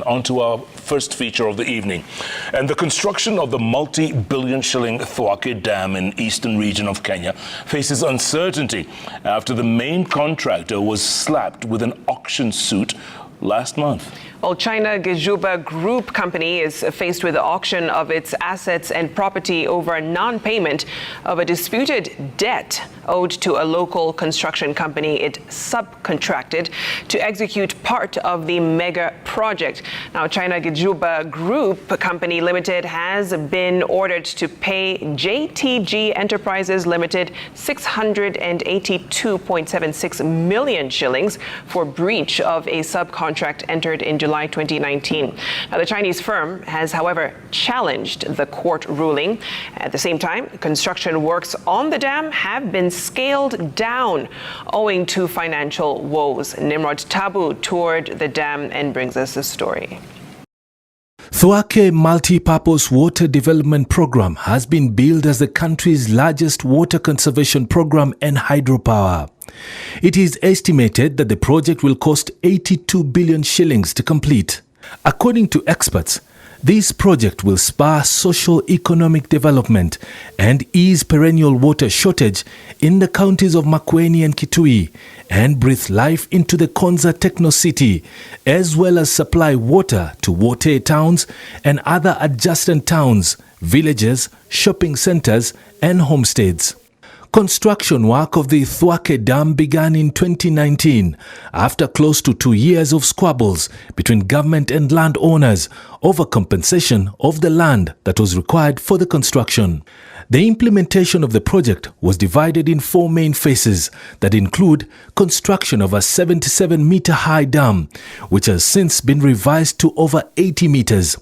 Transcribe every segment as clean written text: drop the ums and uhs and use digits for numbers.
onto our first feature of the evening. And the construction of the multi-billion-shilling THWAKE Dam in eastern region of Kenya faces uncertainty after the main contractor was slapped with an auction suit last month. Well, China Gezhouba Group Company is faced with the auction of its assets and property over a non-payment of a disputed debt owed to a local construction company it subcontracted to execute part of the mega project. Now, China Gezhouba Group Company Ltd has been ordered to pay JTG Enterprises Ltd 682.76 million shillings for breach of a subcontract entered in July 2019. Now, the Chinese firm has, however, challenged the court ruling. At the same time, construction works on the dam have been scaled down owing to financial woes. Nimrod Taabu toured the dam and brings us the story. THWAKE Multi-Purpose Water Development Program has been billed as the country's largest water conservation program and hydropower. It is estimated that the project will cost 82 billion shillings to complete. According to experts, this project will spur socio-economic development and ease perennial water shortage in the counties of Makueni and Kitui and breathe life into the Konza Techno City, as well as supply water to Wote towns and other adjacent towns, villages, shopping centers and homesteads. Construction work of the THWAKE Dam began in 2019 after close to 2 years of squabbles between government and landowners over compensation of the land that was required for the construction. The implementation of the project was divided in 4 main phases that include construction of a 77-meter-high dam, which has since been revised to over 80 meters,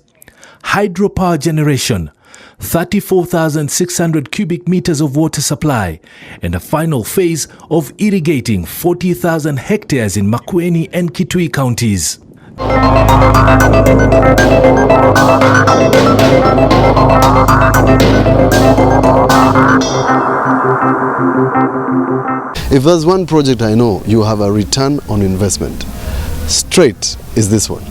hydropower generation, 34,600 cubic meters of water supply, and a final phase of irrigating 40,000 hectares in Makueni and Kitui counties. If there's one project I know you have a return on investment, straight is this one.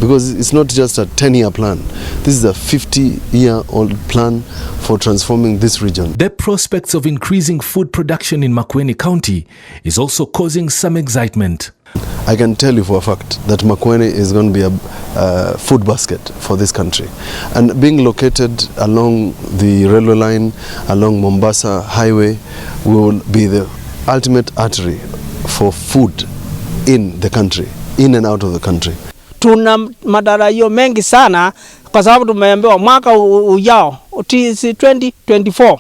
Because it's not just a 10-year plan. This is a 50-year-old plan for transforming this region. The prospects of increasing food production in Makueni County is also causing some excitement. I can tell you for a fact that Makueni is going to be a food basket for this country. And being located along the railway line, along Mombasa Highway, will be the ultimate artery for food in the country, in and out of the country. Tuna matarajio mengi sana kwa sababu tumeambiwa mwaka ujao 2024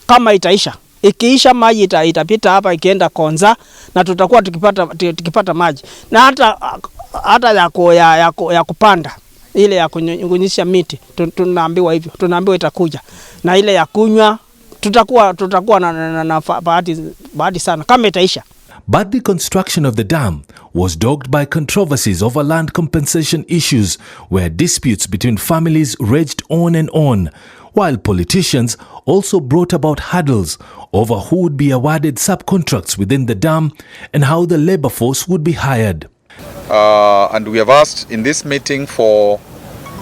kama itaisha. Ikiisha maji itapita hapa ikienda Konza na tutakuwa tukipata maji. Na hata ya kupanda ile ya kunyunyisha miti tunaambiwa hivyo. Tunaambiwa itakuja. Na ile ya kunywa tutakuwa na bahati sana kama itaisha. But the construction of the dam was dogged by controversies over land compensation issues where disputes between families raged on and on, while politicians also brought about hurdles over who would be awarded subcontracts within the dam and how the labor force would be hired. And we have asked in this meeting for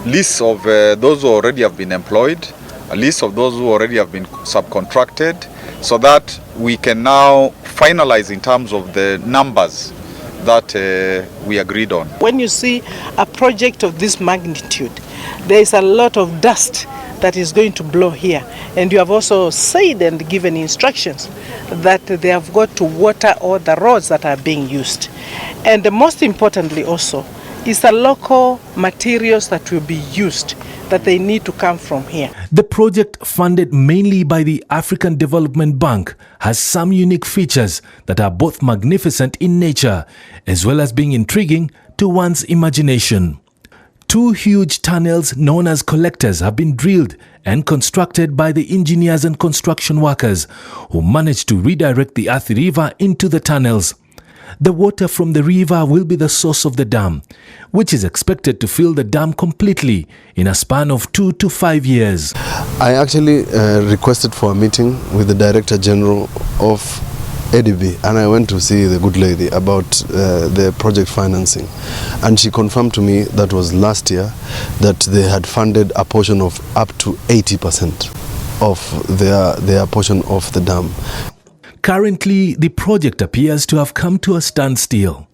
lists of those who already have been employed, a list of those who already have been subcontracted, so that we can now finalize in terms of the numbers that we agreed on. When you see a project of this magnitude, there is a lot of dust that is going to blow here. And you have also said and given instructions that they have got to water all the roads that are being used. And most importantly also, is the local materials that will be used, that they need to come from here. The project, funded mainly by the African Development Bank, has some unique features that are both magnificent in nature as well as being intriguing to one's imagination. 2 huge tunnels known as collectors have been drilled and constructed by the engineers and construction workers who managed to redirect the Athi River into the tunnels. The water from the river will be the source of the dam, which is expected to fill the dam completely in a span of 2 to 5 years. I actually requested for a meeting with the Director General of ADB, and I went to see the good lady about the project financing, and she confirmed to me that was last year that they had funded a portion of up to 80% of their portion of the dam. Currently, the project appears to have come to a standstill.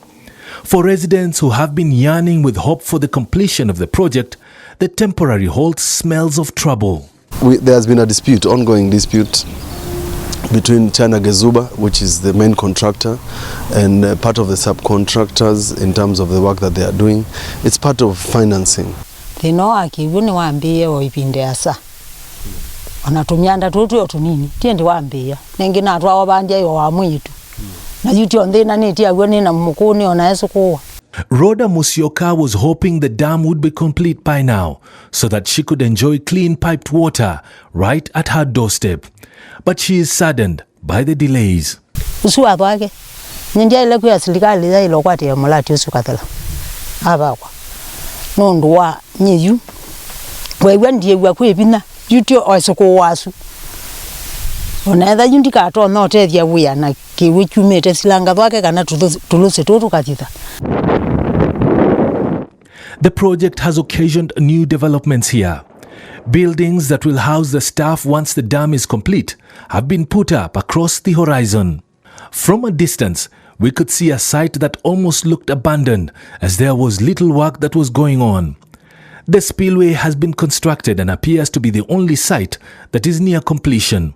For residents who have been yearning with hope for the completion of the project, the temporary halt smells of trouble. There has been a dispute, ongoing dispute, between China Gezhouba, which is the main contractor, and part of the subcontractors in terms of the work that they are doing. It's part of financing. Anatumianda tutu yo tunini tiendi wambia nengi na twa wabanja yo wa mwitu na yuti ondena ni tia gweni na mukuni onaeso kuwa. Rhoda Musyoka was hoping the dam would be complete by now so that she could enjoy clean piped water right at her doorstep. But she is saddened by the delays. Usuwa twake nindia ile kuya serikali za ilo kwati ya mulati usukatela abakwa nonduwa nyiyu wewe ndiye gwa kwebina yutio osoko wasu onetha yundika to no tethia buya na kiwichumete silanga twake kana tuluse tutu katitha. The project has occasioned new developments here. Buildings that will house the staff once the dam is complete have been put up across the horizon. From a distance, we could see a site that almost looked abandoned as there was little work that was going on. The spillway has been constructed and appears to be the only site that is near completion.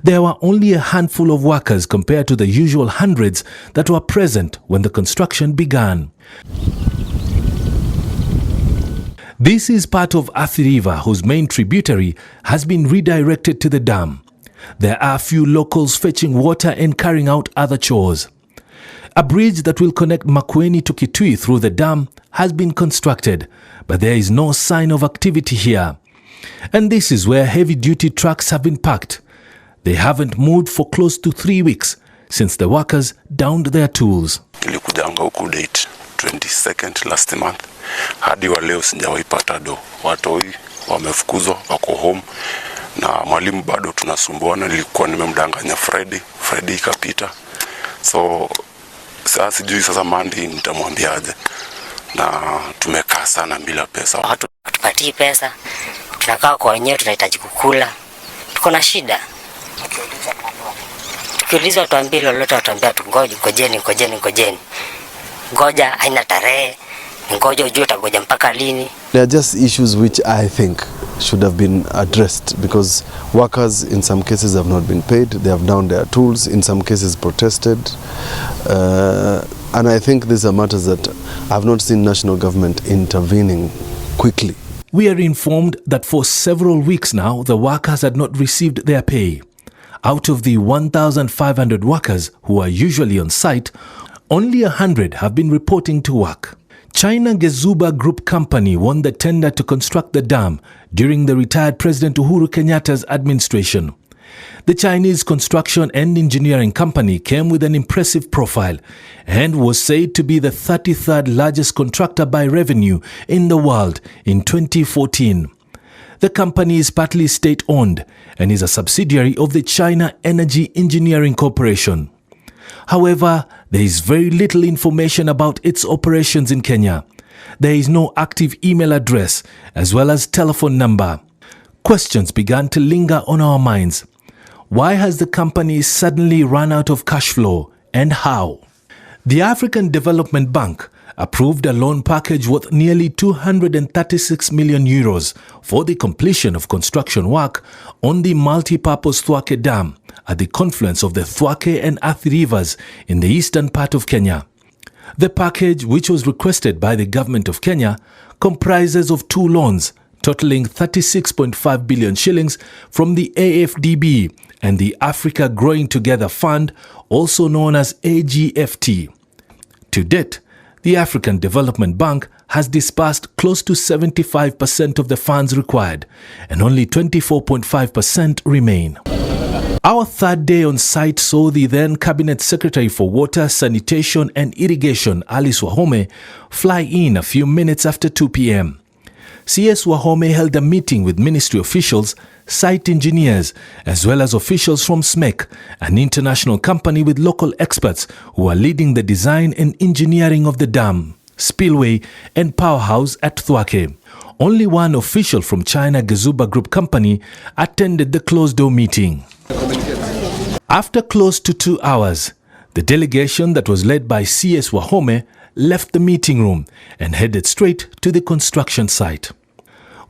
There were only a handful of workers compared to the usual hundreds that were present when the construction began. This is part of Athi River, whose main tributary has been redirected to the dam. There are few locals fetching water and carrying out other chores. A bridge that will connect Makueni to Kitui through the dam has been constructed, but there is no sign of activity here. And this is where heavy-duty trucks have been parked. They haven't moved for close to 3 weeks since the workers downed their tools. Nilikujanga huku date 22nd last month. Hadi wa leo sijawaipata do. Watoi wamefukuzwa wako home na mwalimu bado tunasumbuana. Nilikuwa nimemdanganya Friday ikapita. So sasa sijui sasa Monday nitamwambiaje. Na tumekaa sana bila pesa. Watu tupatie pesa. Tunakaa kwa wenyewe, tunahitaji kukula. Tuko na shida. Tukiulizwa tuambie lolote, watuambia tungoje, ngojeni. Ngoja haina tarehe. Ngoja ujue utagoja mpaka lini. There are just issues which I think should have been addressed because workers in some cases have not been paid. They have downed their tools, in some cases protested. And I think these are matters that I have not seen national government intervening quickly. We are informed that for several weeks now, the workers had not received their pay. Out of the 1,500 workers who are usually on site, only 100 have been reporting to work. China Gezhouba Group Company won the tender to construct the dam during the retired President Uhuru Kenyatta's administration. The Chinese construction and engineering company came with an impressive profile and was said to be the 33rd largest contractor by revenue in the world in 2014. The company is partly state-owned and is a subsidiary of the China Energy Engineering Corporation. However, there is very little information about its operations in Kenya. There is no active email address as well as telephone number. Questions began to linger on our minds. Why has the company suddenly run out of cash flow and how? The African Development Bank approved a loan package worth nearly 236 million euros for the completion of construction work on the multi-purpose THWAKE Dam at the confluence of the THWAKE and Athi rivers in the eastern part of Kenya. The package, which was requested by the government of Kenya, comprises of 2 loans totaling 36.5 billion shillings from the AFDB and the Africa Growing Together Fund, also known as AGFT. To date, the African Development Bank has disbursed close to 75% of the funds required, and only 24.5% remain. Our third day on site saw the then Cabinet Secretary for Water, Sanitation and Irrigation, Alice Wahome, fly in a few minutes after 2 p.m. CS Wahome held a meeting with ministry officials, site engineers, as well as officials from SMEC, an international company with local experts who are leading the design and engineering of the dam, spillway and powerhouse at THWAKE. Only one official from China Gezhouba Group Company attended the closed-door meeting. After close to 2 hours, the delegation that was led by CS Wahome left the meeting room and headed straight to the construction site.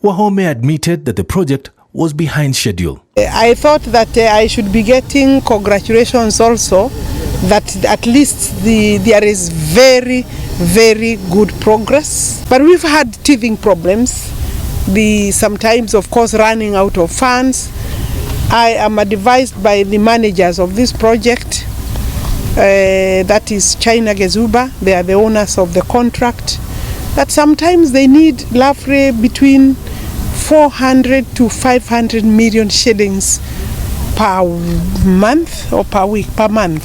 Wahome admitted that the project was behind schedule. I thought that I should be getting congratulations also, that at least there is very, very good progress. But we've had teething problems, sometimes of course running out of funds. I am advised by the managers of this project, that is China Gezhouba, they are the owners of the contract, that sometimes they need roughly between 400 to 500 million shillings per month or per week, per month.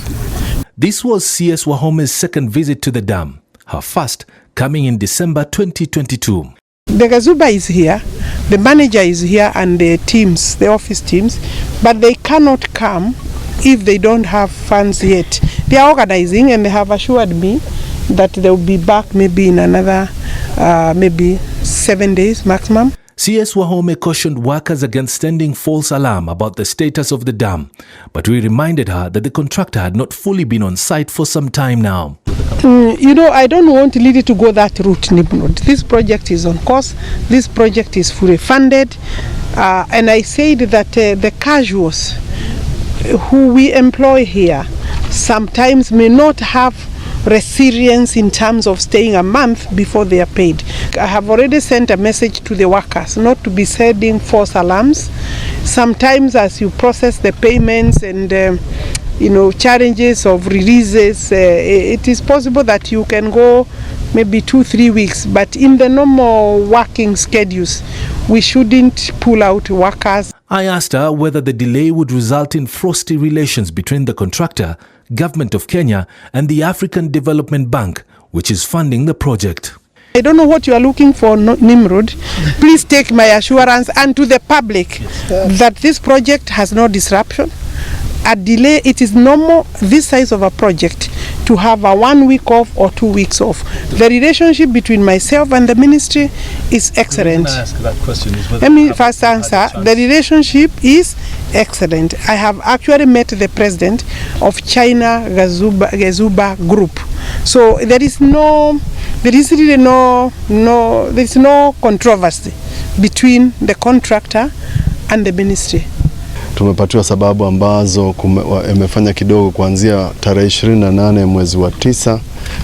This was CS Wahome's second visit to the dam, her first coming in December 2022. The Gezhouba is here, the manager is here and the teams, the office teams, but they cannot come if they don't have funds yet. They are organizing and they have assured me that they will be back maybe in another maybe 7 days maximum. CS Wahome cautioned workers against sending false alarm about the status of the dam, but we reminded her that the contractor had not fully been on site for some time now. You know, I don't want Lily to go that route, Nimrod. This project is on course, this project is fully funded, and I said that the casuals who we employ here sometimes may not have resilience in terms of staying a month before they are paid. I have already sent a message to the workers not to be sending false alarms. Sometimes as you process the payments and challenges of releases, it is possible that you can go maybe 2-3 weeks, but in the normal working schedules we shouldn't pull out workers. I asked her whether the delay would result in frosty relations between the contractor, Government of Kenya and the African Development Bank, which is funding the project. I don't know what you are looking for, Nimrod. Please take my assurance and to the public that this project has no disruption. A delay, it is normal this size of a project to have a 1 week off or 2 weeks off. The relationship between myself and the ministry is excellent. Let me first answer. The relationship is excellent. I have actually met the president of China Gezhouba Group. So there is no controversy between the contractor and the ministry. Tumepatiwa sababu ambazo imefanya kidogo kuanzia tarehe 28 mwezi wa 9,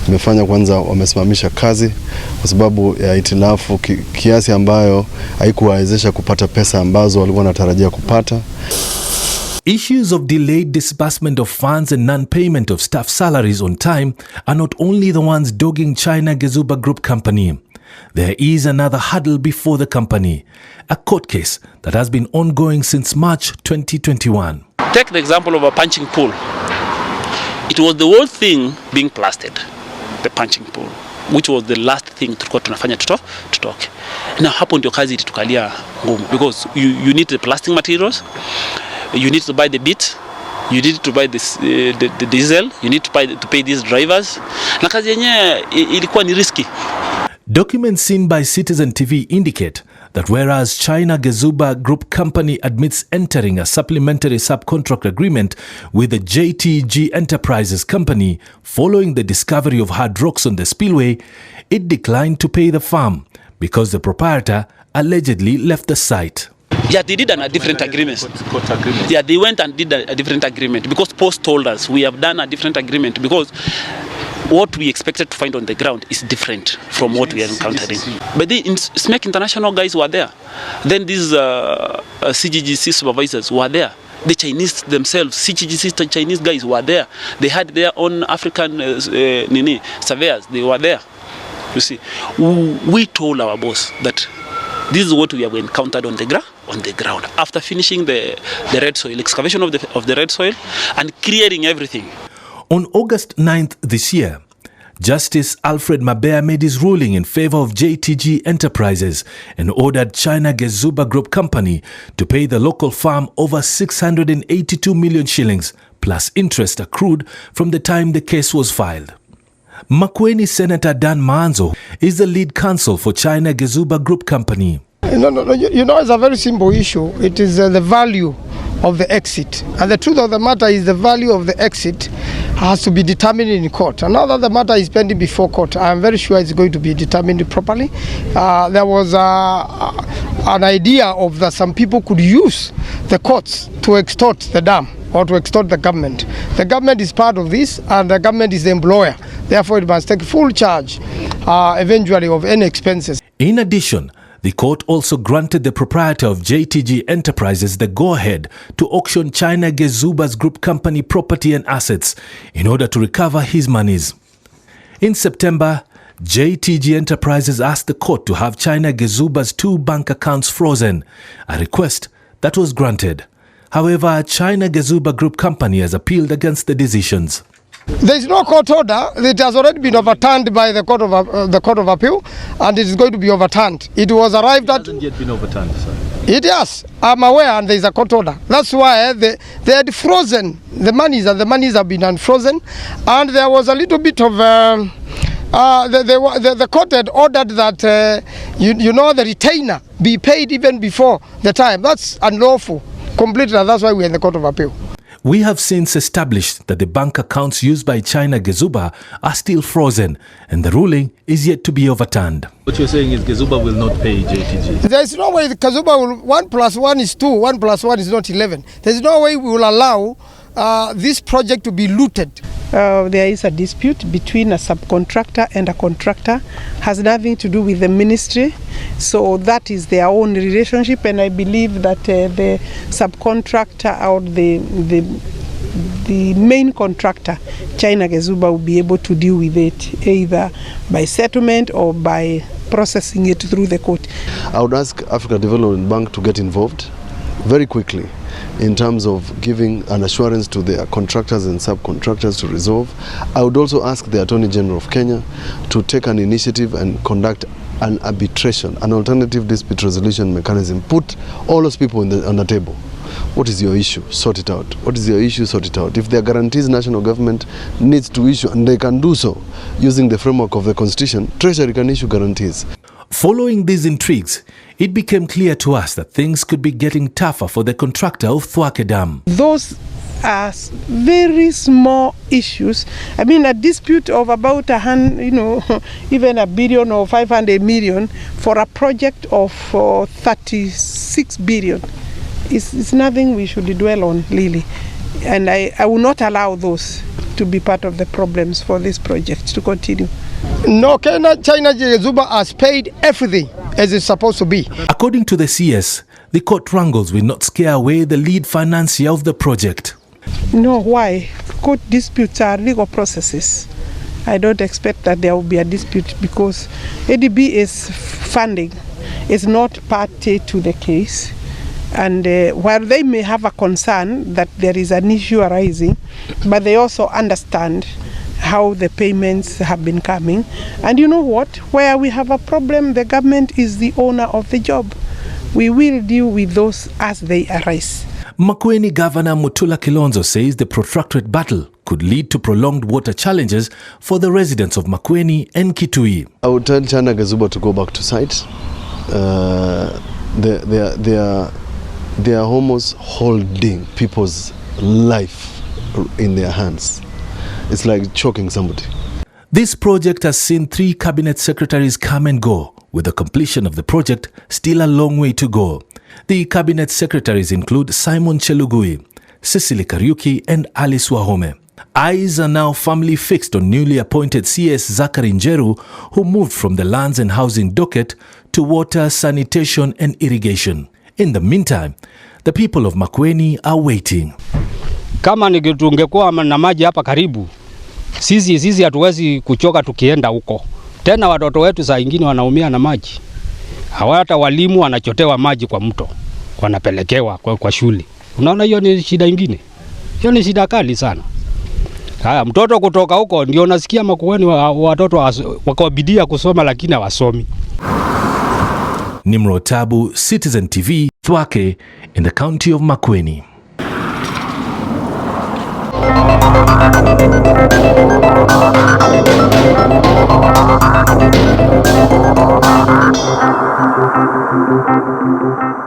imefanya kwanza wamesimamisha kazi kwa sababu ya itilafu kiasi ambayo haikuwawezesha kupata pesa ambazo walikuwa wanatarajia kupata. Issues of delayed disbursement of funds and non-payment of staff salaries on time are not only the ones dogging China Gezhouba Group Company. There is another hurdle before the company, a court case that has been ongoing since March 2021. Take the example of a punching pool. It was the whole thing being plastered, the punching pool, which was the last thing tulikuwa tunafanya tutoke. Na hapo ndio kazi ilitukalia ngumu, because you need the plastic materials, you need to buy the bit, you need to buy the diesel, you need to pay these drivers. Na kazi yenyewe ilikuwa ni risky. Documents seen by Citizen TV indicate that whereas China Gezhouba Group Company admits entering a supplementary subcontract agreement with the JTG Enterprises Company following the discovery of hard rocks on the spillway, it declined to pay the firm because the proprietor allegedly left the site. Yeah, they did a different agreement. Yeah, they went and did a different agreement because Post told us we have done a different agreement because what we expected to find on the ground is different from what we are encountering. But the SMEC International guys were there. Then these CGGC supervisors were there. The Chinese themselves, CGGC Chinese guys were there. They had their own African surveyors. They were there. You see, we told our boss that this is what we have encountered on the ground. After finishing the red soil, excavation of the red soil and clearing everything. On August 9th this year, Justice Alfred Mabea made his ruling in favor of JTG Enterprises and ordered China Gezhouba Group Company to pay the local farm over 682 million shillings plus interest accrued from the time the case was filed. Makueni Senator Dan Maanzo is the lead counsel for China Gezhouba Group Company. No, you know, it's a very simple issue. It is the value of the exit. And the truth of the matter is the value of the exit has to be determined in court. And now that the matter is pending before court, I am very sure it's going to be determined properly. There was an idea of that some people could use the courts to extort the dam or to extort the government. The government is part of this and the government is the employer. Therefore, it must take full charge eventually of any expenses. In addition, the court also granted the proprietor of JTG Enterprises the go-ahead to auction China Gezhouba Group Company property and assets in order to recover his monies. In September, JTG Enterprises asked the court to have China Gezhouba's 2 bank accounts frozen, a request that was granted. However, China Gezhouba Group Company has appealed against the decisions. There is no court order. It has already been overturned by the Court of Appeal, and it is going to be overturned. It was arrived at. It hasn't yet been overturned, sir. It has. I'm aware, and there is a court order. That's why they had frozen the monies, and the monies have been unfrozen. And there was a little bit of. The court had ordered that the retainer be paid even before the time. That's unlawful completely. And that's why we're in the Court of Appeal. We have since established that the bank accounts used by China Gezhouba are still frozen and the ruling is yet to be overturned. What you're saying is Gezhouba will not pay JTG? There is no way Gezhouba will. 1 + 1 is 2, 1 + 1 is not 11. There is no way we will allow this project to be looted. There is a dispute between a subcontractor and a contractor. Has nothing to do with the ministry. So that is their own relationship, and I believe that the subcontractor or the main contractor, China Gezhouba, will be able to deal with it either by settlement or by processing it through the court. I would ask Africa Development Bank to get involved very quickly in terms of giving an assurance to their contractors and subcontractors to resolve. I would also ask the Attorney General of Kenya to take an initiative and conduct an arbitration, an alternative dispute resolution mechanism. Put all those people on the table. What is your issue? Sort it out. What is your issue? Sort it out. If there are guarantees national government needs to issue, and they can do so using the framework of the Constitution, Treasury can issue guarantees. Following these intrigues, it became clear to us that things could be getting tougher for the contractor of THWAKE Dam. Those are very small issues. I mean, a dispute of about even $1 billion or 500 million for a project of 36 billion is nothing we should dwell on, really. And I will not allow those to be part of the problems for this project to continue. No, China Gezhouba has paid everything as it's supposed to be. According to the CS, the court wrangles will not scare away the lead financier of the project. No, why? Court disputes are legal processes. I don't expect that there will be a dispute because ADB is funding. It's not party to the case. And while they may have a concern that there is an issue arising, but they also understand how the payments have been coming. And you know what? Where we have a problem, the government is the owner of the job. We will deal with those as they arise. Makueni Governor Mutula Kilonzo says the protracted battle could lead to prolonged water challenges for the residents of Makueni and Kitui. I would tell China Gezhouba to go back to site. They are almost holding people's life in their hands. It's like choking somebody. This project has seen 3 cabinet secretaries come and go, with the completion of the project still a long way to go. The cabinet secretaries include Simon Chelugui, Cecily Kariuki and Alice Wahome. Eyes are now firmly fixed on newly appointed CS Zachary Njeru, who moved from the lands and housing docket to water, sanitation and irrigation. In the meantime, the people of Makueni are waiting. Kama tungekuwa na maji hapa karibu, sisi hatuwezi kuchoka tukienda huko. Tena watoto wetu saa nyingine wanaumia na maji. Hawata walimu wanachotewa maji kwa mto, wanapelekewa kwa shule. Unaona hiyo ni shida nyingine. Hiyo ni shida kali sana. Haya, mtoto kutoka huko ndio nasikia makuhani watoto wakawabidia kusoma lakini hawasomi. Nimrod Taabu, Citizen TV, THWAKE, in the county of Makueni.